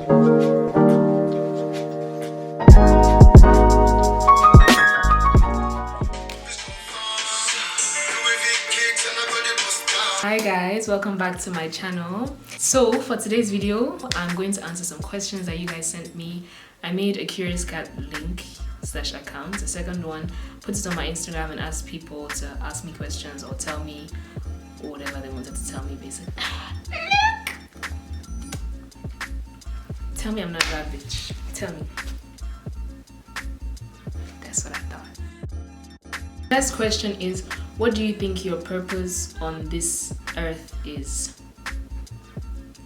Hi guys, welcome back to my channel. So for today's video, I'm going to answer some questions that you guys sent me. I made a curiouscat link / account. The second one, put it on my Instagram and ask people to ask me questions or tell me whatever they wanted to tell me basically. Tell me I'm not that bitch. Tell me. That's what I thought. Next question is, what do you think your purpose on this earth is?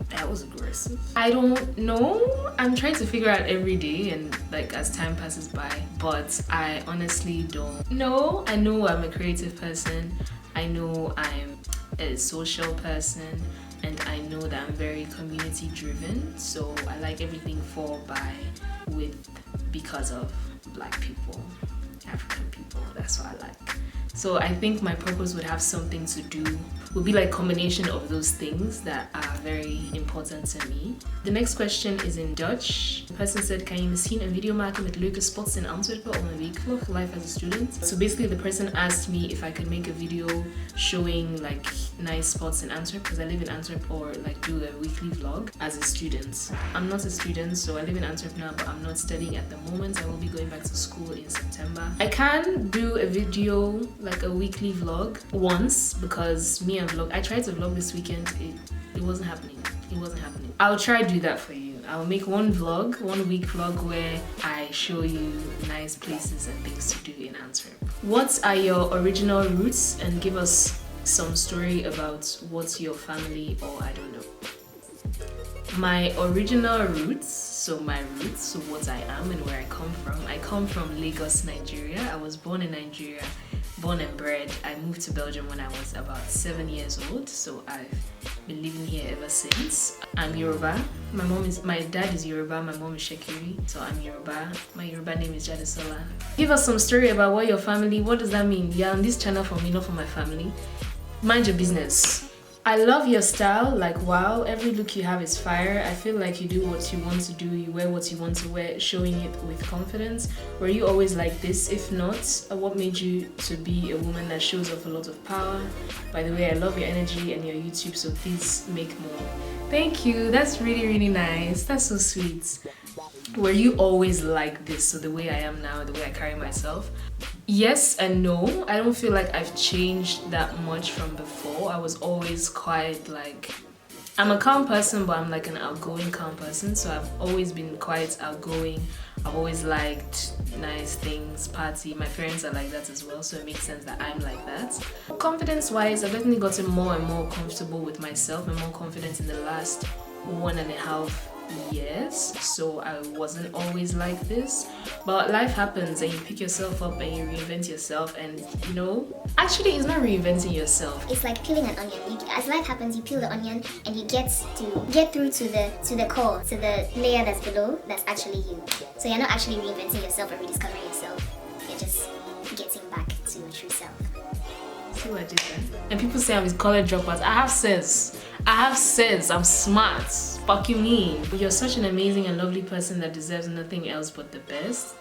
That was aggressive. I don't know. I'm trying to figure out every day and like as time passes by, but I honestly don't know. I know I'm a creative person. I know I'm a social person, and I know that I'm very community driven. So I like everything for, by, with, because of Black people, African people. That's what I like. So I think my purpose would have something to do, would be like a combination of those things that are very important to me. The next question is in Dutch. The person said, kan je misschien een video maken met leuke spots in Antwerpen om een weekvlog, life as a student? So basically the person asked me if I could make a video showing like nice spots in Antwerp, because I live in Antwerp, or like do a weekly vlog as a student. I'm not a student, so I live in Antwerp now, but I'm not studying at the moment. I will be going back to school in September. I can do a video, like a weekly vlog once, because me and vlog, I tried to vlog this weekend, it wasn't happening. It wasn't happening. I'll try to do that for you. I'll make one week vlog where I show you nice places and things to do in Antwerp. What are your original roots, and give us some story about what's your family, or I don't know. My original roots, so what I am and where I come from. I come from Lagos, Nigeria. I was born in Nigeria, born and bred. I moved to Belgium when I was about 7 years old, so I've been living here ever since. I'm Yoruba. My dad is Yoruba, my mom is Shekiri, so I'm Yoruba. My Yoruba name is Jadesola. Give us some story about what your family, what does that mean? You're on this channel for me, not for my family. Mind your business. I love your style, like wow, every look you have is fire. I feel like you do what you want to do, you wear what you want to wear, showing it with confidence. Were you always like this? If not, what made you to be a woman that shows off a lot of power? By the way, I love your energy and your YouTube, so please make more. Thank you, that's really, really nice. That's so sweet. Were you always like this? So the way I am now, the way I carry myself? Yes and no. I don't feel like I've changed that much from before. I was always quite like, I'm a calm person, but I'm like an outgoing calm person. So I've always been quite outgoing. I've always liked nice things, party. My parents are like that as well, so it makes sense that I'm like that. Confidence wise, I've definitely gotten more and more comfortable with myself and more confident in the last 1.5 years, so I wasn't always like this, but life happens and you pick yourself up and you reinvent yourself, and you know, actually it's not reinventing yourself, it's like peeling an onion. As life happens, you peel the onion and you get through to the core, to the layer that's below, that's actually you. So you're not actually reinventing yourself or rediscovering yourself, you're just getting back to your true self. See what I did there? And people say I'm with college dropouts. I have sense. I'm smart. Fuck you mean? You're such an amazing and lovely person that deserves nothing else but the best.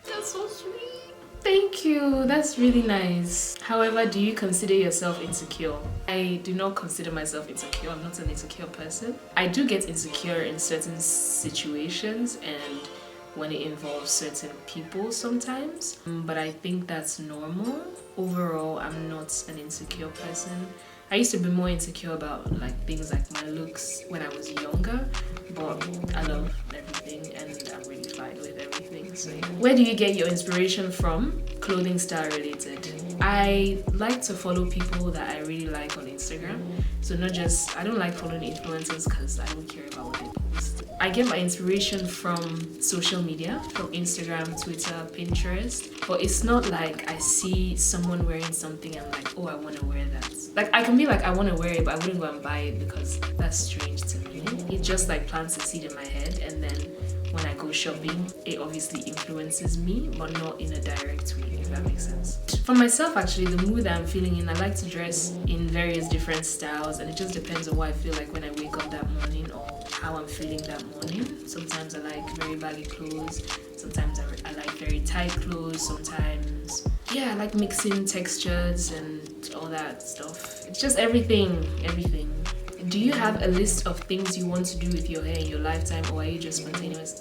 That's so sweet. Thank you. That's really nice. However, do you consider yourself insecure? I do not consider myself insecure. I'm not an insecure person. I do get insecure in certain situations and when it involves certain people sometimes, but I think that's normal. Overall, I'm not an insecure person. I used to be more insecure about like things like my looks when I was younger, but I love everything and I'm really fine with everything. So yeah. Where do you get your inspiration from, clothing style related? I like to follow people that I really like on Instagram. So not just, I don't like following influencers because I don't care about what they post. I get my inspiration from social media, from Instagram, Twitter, Pinterest, but it's not like I see someone wearing something and I'm like, oh, I want to wear that. Like I can be like, I want to wear it, but I wouldn't go and buy it because that's strange to me. It just like plants a seed in my head, and then when I go shopping, it obviously influences me, but not in a direct way, if that makes sense. For myself, actually, the mood that I'm feeling in, I like to dress in various different styles, and it just depends on what I feel like when I wake up that morning or how I'm feeling that morning. Sometimes I like very baggy clothes. Sometimes I like very tight clothes. Sometimes, yeah, I like mixing textures and all that stuff. It's just everything. Do you have a list of things you want to do with your hair in your lifetime, or are you just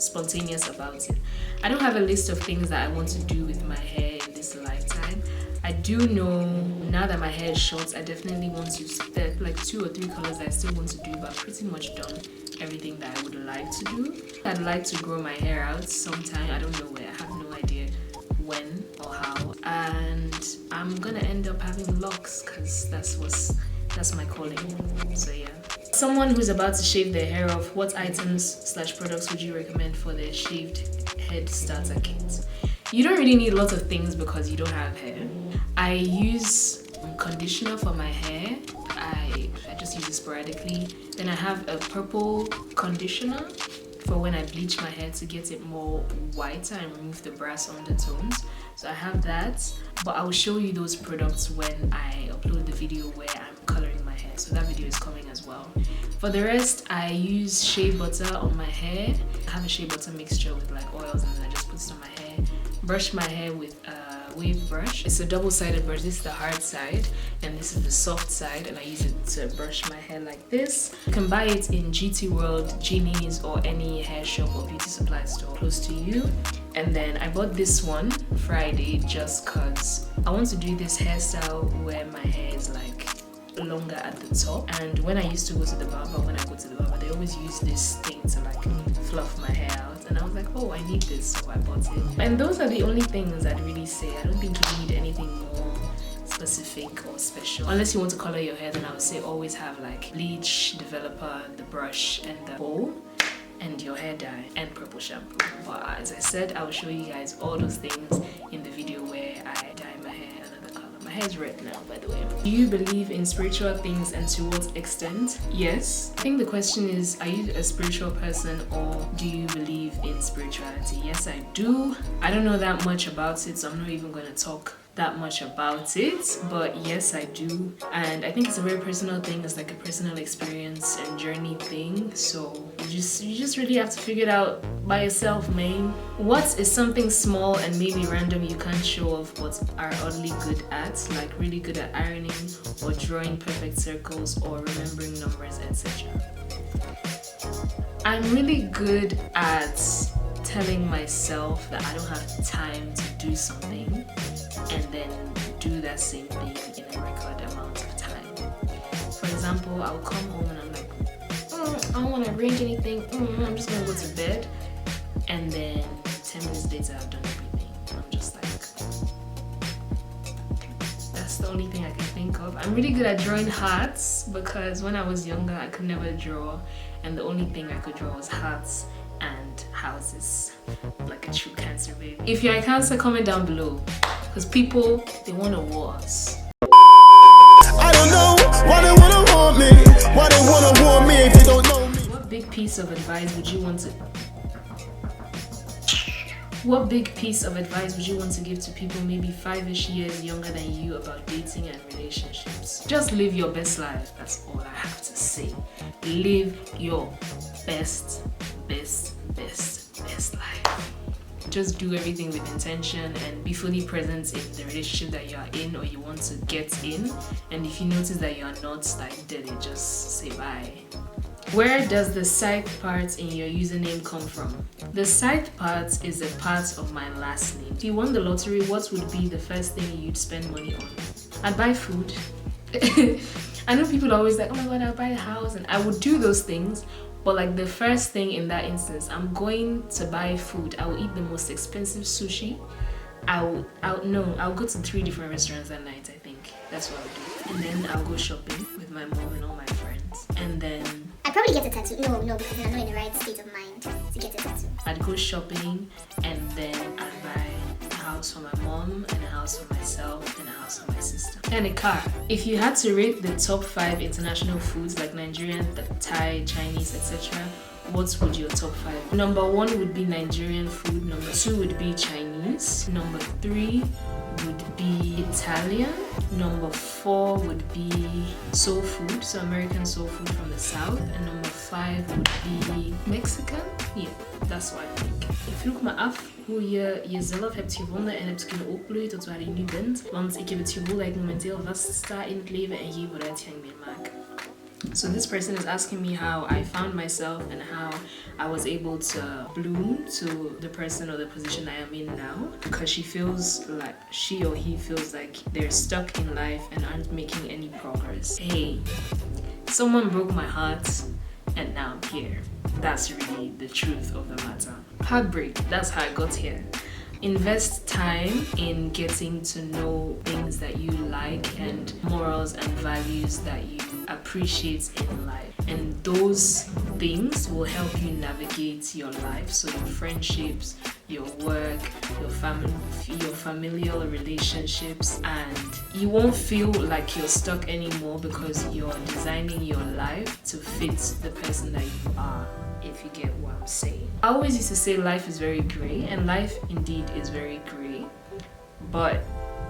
spontaneous about it? I don't have a list of things that I want to do with my hair in this lifetime. I do know now that my hair is short, I definitely want to, there are like 2 or 3 colors that I still want to do, but I've pretty much done everything that I would like to do. I'd like to grow my hair out sometime. I don't know where, I have no idea when or how. And I'm gonna end up having locks because that's my calling. So yeah. Someone who's about to shave their hair off, what items/products would you recommend for their shaved head starter kit? You don't really need lots of things because you don't have hair. I use conditioner for my hair. I just use it sporadically. Then I have a purple conditioner for when I bleach my hair to get it more whiter and remove the brass undertones. So I have that, but I will show you those products when I upload the video where I'm coloring my hair. So that video is coming as well. For the rest, I use shea butter on my hair. I have a shea butter mixture with like oils, and then I just put it on my hair. Brush my hair with a wave brush. It's a double-sided brush. This is the hard side and this is the soft side, and I use it to brush my hair like this. You can buy it in GT World, Genie's, or any hair shop or beauty supply store close to you. And then I bought this one Friday just cause I want to do this hairstyle where my hair is like longer at the top. And when I used to go to the barber, they always use this thing to like fluff my hair out, and I was like, oh, I need this, so I bought it. And those are the only things I'd really say. I don't think you need anything more specific or special. Unless you want to color your hair, then I would say always have like bleach, developer, the brush, and the bowl, and your hair dye and purple shampoo. But as I said, I will show you guys all those things in the video where I dye my hair another color. My hair is red now, by the way. Do you believe in spiritual things, and to what extent? Yes. I think the question is, are you a spiritual person, or do you believe in spirituality? Yes, I do. I don't know that much about it, so I'm not even going to talk that much about it, but yes, I do. And I think it's a very personal thing. It's like a personal experience and journey thing, so you just really have to figure it out by yourself, man. What is something small and maybe random you can't show off but are oddly good at, like really good at ironing or drawing perfect circles or remembering numbers, etc.? I'm really good at telling myself that I don't have time to do something and then do that same thing in a record amount of time. For example, I'll come home and I'm like, I don't want to arrange anything, I'm just gonna go to bed, and then 10 minutes later I've done everything. I'm just like, that's the only thing I can think of. I'm really good at drawing hearts because when I was younger I could never draw, and the only thing I could draw was hearts and houses, like a true Cancer baby. If you're a Cancer, comment down below, because people, they want to war us. I don't know why they want to war me, why they want to war me if they don't know me. What big piece of advice would you want to give to people maybe 5-ish years younger than you about dating and relationships? Just live your best life. That's all I have to say. Live your best life. Just do everything with intention and be fully present in the relationship that you are in or you want to get in. And if you notice that you are not, like, dead, just say bye. Where does the scythe part in your username come from? The scythe part is a part of my last name. If you won the lottery, what would be the first thing you'd spend money on? I'd buy food. I know people are always like, oh my god, I'll buy a house, and I would do those things. But like the first thing in that instance, I'm going to buy food. I will eat the most expensive sushi. I'll go to 3 different restaurants that night, I think. That's what I'll do. And then I'll go shopping with my mom and all my friends. And then I'd probably get a tattoo. No, because I'm not in the right state of mind to get a tattoo. I'd go shopping, and then I'd buy a house for my mom, and a house for myself, and a house for my sister, and a car. If you had to rate the top 5 international foods like Nigerian, Thai, Chinese, etc., what would your top 5? Number 1 would be Nigerian food. Number 2 would be Chinese. Number 3 would be Italian. Number 4 would be soul food, so American soul food from the south. And number 5 would be Mexican. Yeah, that's what I think. Ik vroeg me af hoe je jezelf hebt gevonden en hebt kunnen opbloeien tot waar je nu bent. Want ik heb het gevoel dat ik momenteel vaststa in het leven en geen vooruitgang meer maak. So this person is asking me how I found myself and how I was able to bloom to the person or the position I am in now, because she feels like she or he feels like they're stuck in life and aren't making any progress. Hey, someone broke my heart and now I'm here. That's really the truth of the matter. Heartbreak, that's how I got here. Invest time in getting to know things that you like and morals and values that you appreciate in life, and those things will help you navigate your life. So your friendships, your work, your family, your familial relationships, and you won't feel like you're stuck anymore because you're designing your life to fit the person that you are, if you get what I'm saying. I always used to say life is very grey, and life indeed is very grey, but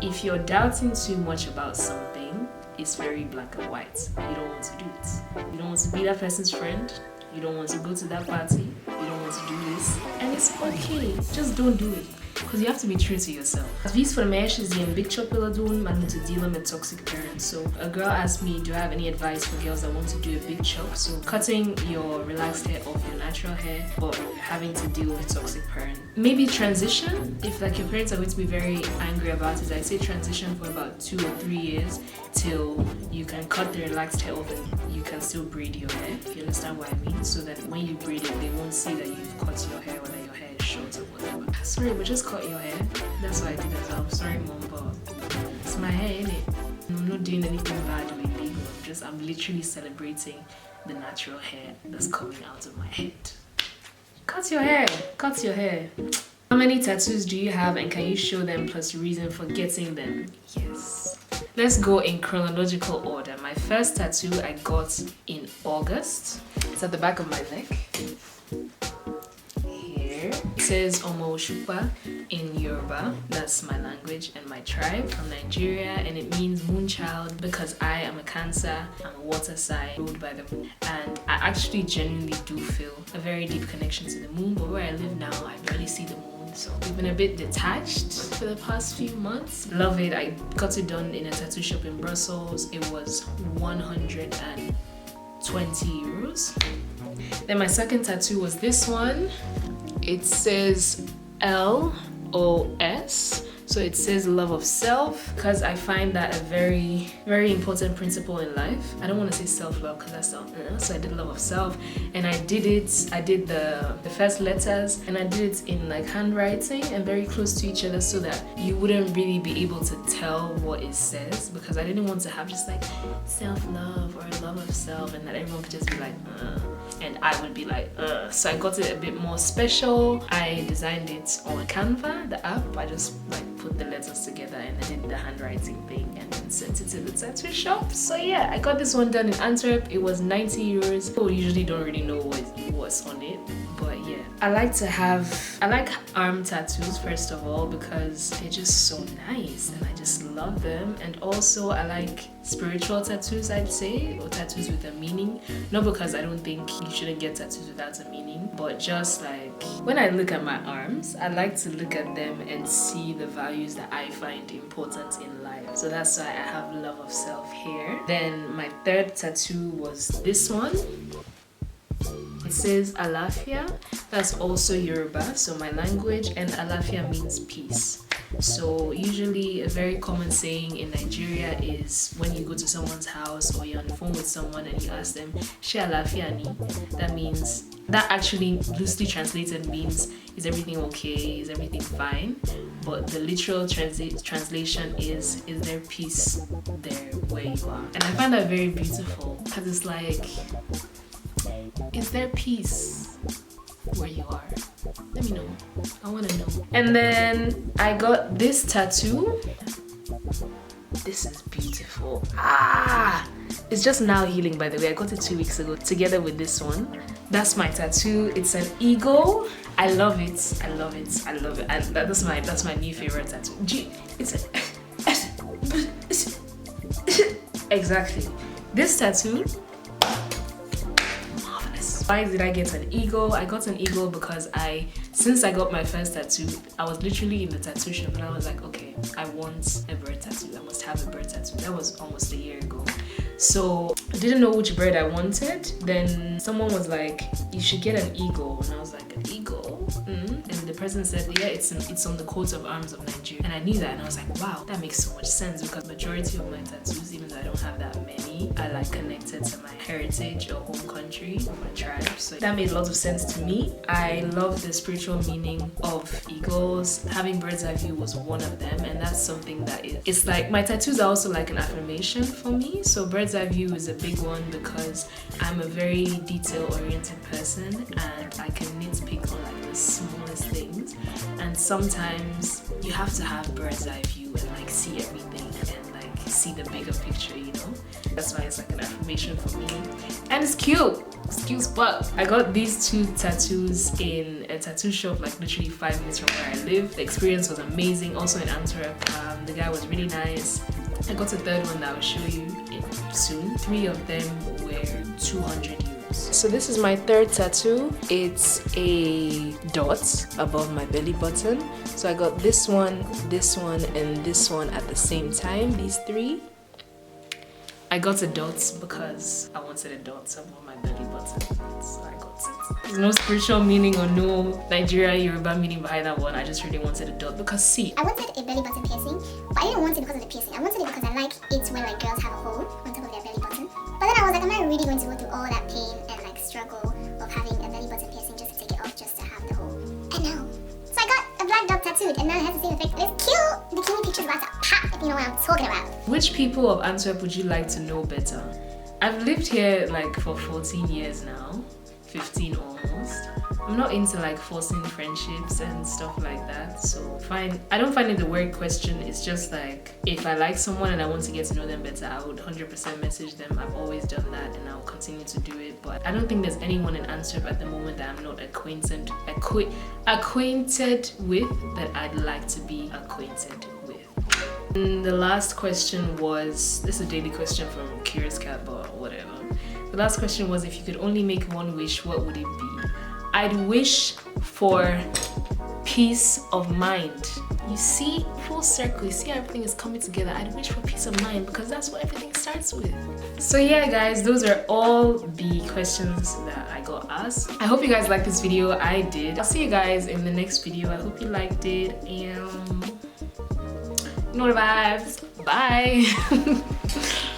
if you're doubting too much about something, it's very black and white. You don't want to do it. You don't want to be that person's friend. You don't want to go to that party. You don't want to do this. And it's okay. Just don't do it. Because you have to be true to yourself. Advies voor meisjes die een big chop willen doen, maar moeten dealen met toxic parents. So a girl asked me, do I have any advice for girls that want to do a big chop? So cutting your relaxed hair off your natural hair, but having to deal with toxic parents. Maybe transition. If like your parents are going to be very angry about it, I'd say transition for about 2 or 3 years till you can cut the relaxed hair off and you can still braid your hair, if you understand what I mean, so that when you braid it, they won't see that you've cut your hair or that your hair is short or whatever. Sorry, but just cut your hair. That's what I did as well. Sorry, mom, but it's my hair, innit? I'm not doing anything bad or illegal. I'm literally celebrating the natural hair that's coming out of my head. Cut your hair. Cut your hair. How many tattoos do you have, and can you show them plus reason for getting them? Yes. Let's go in chronological order. My first tattoo I got in August. It's at the back of my neck. Here. It says Omo Oshupa in Yoruba. That's my language and my tribe, from Nigeria, and it means moon child because I am a Cancer. I'm a water sign, ruled by the moon. And I actually genuinely do feel a very deep connection to the moon, but where I live now, I barely see the moon. So we've been a bit detached for the past few months. Love it. I got it done in a tattoo shop in Brussels. It was 120 euros. Then my second tattoo was this one. It says LOS. So it says love of self, because I find that a very, very important principle in life. I don't want to say self-love because that's not, so I did love of self, and I did the first letters, and I did it in like handwriting and very close to each other so that you wouldn't really be able to tell what it says, because I didn't want to have just like self-love or love of self and that everyone could just be like, and I would be like, So I got it a bit more special. I designed it on Canva, the app. I just like put the letters together and I did the handwriting thing and then sent it to the tattoo shop. So yeah, I got this one done in Antwerp. It was 90 euros. People usually don't really know what's on it, but yeah. I like arm tattoos first of all because they're just so nice and I just love them. And also I like spiritual tattoos, I'd say, or tattoos with a meaning. Not because I don't think you shouldn't get tattoos without a meaning, but just like when I look at my arms, I like to look at them and see the values that I find important in life. So that's why I have love of self here. Then my third tattoo was this one. It says Alafia. That's also Yoruba, so my language, and Alafia means peace. So usually a very common saying in Nigeria is when you go to someone's house or you're on the phone with someone and you ask them, "Ṣé àlàáfíà ni?" That actually loosely translated means, is everything okay? Is everything fine? But the literal translation is there peace there where you are? And I find that very beautiful because it's like, is there peace where you are? Let me know. I want to know. And then I got this tattoo. This is beautiful. It's just now healing, by the way. I got it 2 weeks ago together with this one. That's my tattoo. It's an eagle. I love it. I love it. I love it. And that's my new favorite tattoo. Exactly. This tattoo, marvelous. Why did I get an eagle? I got an eagle because since I got my first tattoo, I was literally in the tattoo shop and I was like, okay, I want a bird tattoo. I must have a bird tattoo. That was almost a year ago. So I didn't know which bird I wanted. Then someone was like, you should get an eagle. And I was like, an eagle? And the person said, yeah, it's on the coat of arms of Nigeria. And I knew that and I was like, wow, that makes so much sense because majority of my tattoos, even though I don't have that many, are like connected to my heritage or home country or my tribe. So that made a lot of sense to me. I love the spiritual meaning of eagles. Having bird's eye view was one of them, and that's something that it's like my tattoos are also like an affirmation for me. So bird's eye view is a big one because I'm a very detail-oriented person and I can nitpick on like the smallest things, and sometimes you have to have bird's eye view and like see everything and like see the bigger picture, you know. That's why it's like an affirmation for me, and it's cute. It's cute as fuck. I got these 2 tattoos in a tattoo shop like literally 5 minutes from where I live. The experience was amazing. Also in Antwerp, the guy was really nice. I got a 3rd one that I'll show you soon. 3 of them were 200 euros. So this is my 3rd tattoo. It's a dot above my belly button. So I got this one, and this one at the same time, these 3. I got a dot because I wanted a dot above my belly button. So I got it. There's no spiritual meaning or no Nigerian Yoruba meaning behind that one. I just really wanted a dot because see, I wanted a belly button piercing, but I didn't want it because of the piercing. I wanted it because I like it when like girls have a hole on top of their belly button. But then I was like, am I really going to go through all that pain and like struggle of having a belly button piercing just to take it off just to have the hole? And no. So I got a black dot tattooed and now it has the same effect. It's cute. Bikini picture's about to pop, if you know what I'm talking about. Which people of Antwerp would you like to know better? I've lived here like for 14 years now, 15 almost. I'm not into like forcing friendships and stuff like that, so I don't find it a weird question. It's just like if I like someone and I want to get to know them better, I would 100% message them. I've always done that and I'll continue to do it, but I don't think there's anyone in Antwerp at the moment that I'm not acquainted with that I'd like to be acquainted with. And the last question was, this is a daily question from curiouscat, but whatever. The last question was, if you could only make one wish, what would it be? I'd wish for peace of mind. You see, full circle, you see everything is coming together. I'd wish for peace of mind because that's what everything starts with. So yeah guys, those are all the questions that I got asked. I hope you guys liked this video. I did. I'll see you guys in the next video. I hope you liked it, and you know the vibes. Bye.